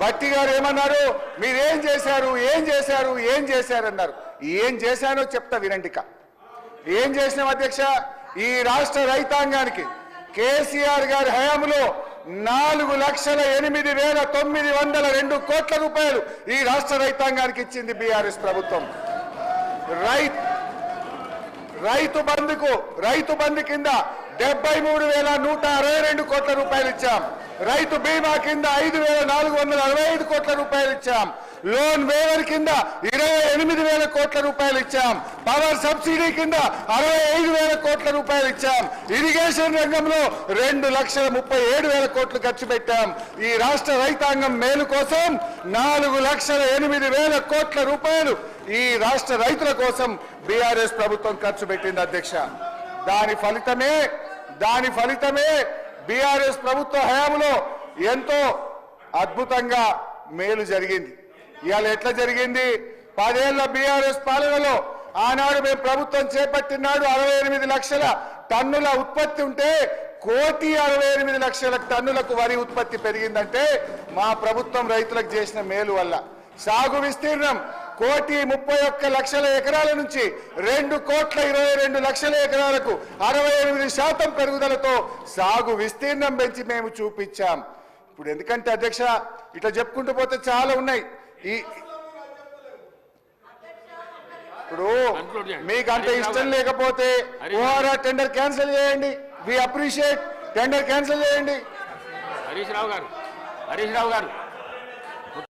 భట్టి గారు ఏమన్నారు, మీరేం చేశారు ఏం చేశారు ఏం చేశారు అన్నారు. ఏం చేశానో చెప్తా వినండిక. ఏం చేసినాం అధ్యక్ష, ఈ రాష్ట్ర రైతాంగానికి కేసీఆర్ గారి హయాంలో 4,08,902 కోట్ల రూపాయలు ఈ రాష్ట్ర రైతాంగానికి ఇచ్చింది బీఆర్ఎస్ ప్రభుత్వం. రైతు బంధు కింద 73,162 కోట్ల రూపాయలు ఇచ్చాం. రైతు బీమా కింద 5,465 కోట్ల రూపాయలు ఇచ్చాం. లోన్ వేవర్ కింద 28,000 కోట్ల రూపాయలు ఇచ్చాం. పవర్ సబ్సిడీ కింద 65,000 కోట్ల రూపాయలు ఇచ్చాం. ఇరిగేషన్ రంగంలో 2,37,000 కోట్లు ఖర్చు పెట్టాం. ఈ రాష్ట్ర రైతాంగం మేలు కోసం 4,08,000 కోట్ల రూపాయలు ఈ రాష్ట్ర రైతుల కోసం బీఆర్ఎస్ ప్రభుత్వం ఖర్చు పెట్టింది అధ్యక్ష. దాని ఫలితమే బీఆర్ఎస్ ప్రభుత్వ హయాంలో ఎంతో అద్భుతంగా మేలు జరిగింది. ఇవాళ ఎట్లా జరిగింది, 10 ఏళ్ల బీఆర్ఎస్ పాలనలో ఆనాడు మేము ప్రభుత్వం చేపట్టినాడు 68 లక్షల టన్నుల ఉత్పత్తి ఉంటే 1,68,00,000 టన్నులకు వరి ఉత్పత్తి పెరిగిందంటే మా ప్రభుత్వం రైతులకు చేసిన మేలు వల్ల. సాగు విస్తీర్ణం 1,31,00,000 ఎకరాల నుంచి 2,22,00,000 ఎకరాలకు 68% పెరుగుదలతో సాగు విస్తీర్ణం పెంచి మేము చూపించాం. ఇప్పుడు ఎందుకంటే అధ్యక్ష ఇట్లా చెప్పుకుంటూ పోతే చాలా ఉన్నాయి. ఇప్పుడు మీకు అంత ఇష్టం లేకపోతే ఓఆర్ఆర్ టెండర్ క్యాన్సిల్ చేయండి. వి అప్రిషియేట్, టెండర్ క్యాన్సిల్ చేయండి. హరీష్ రావు గారు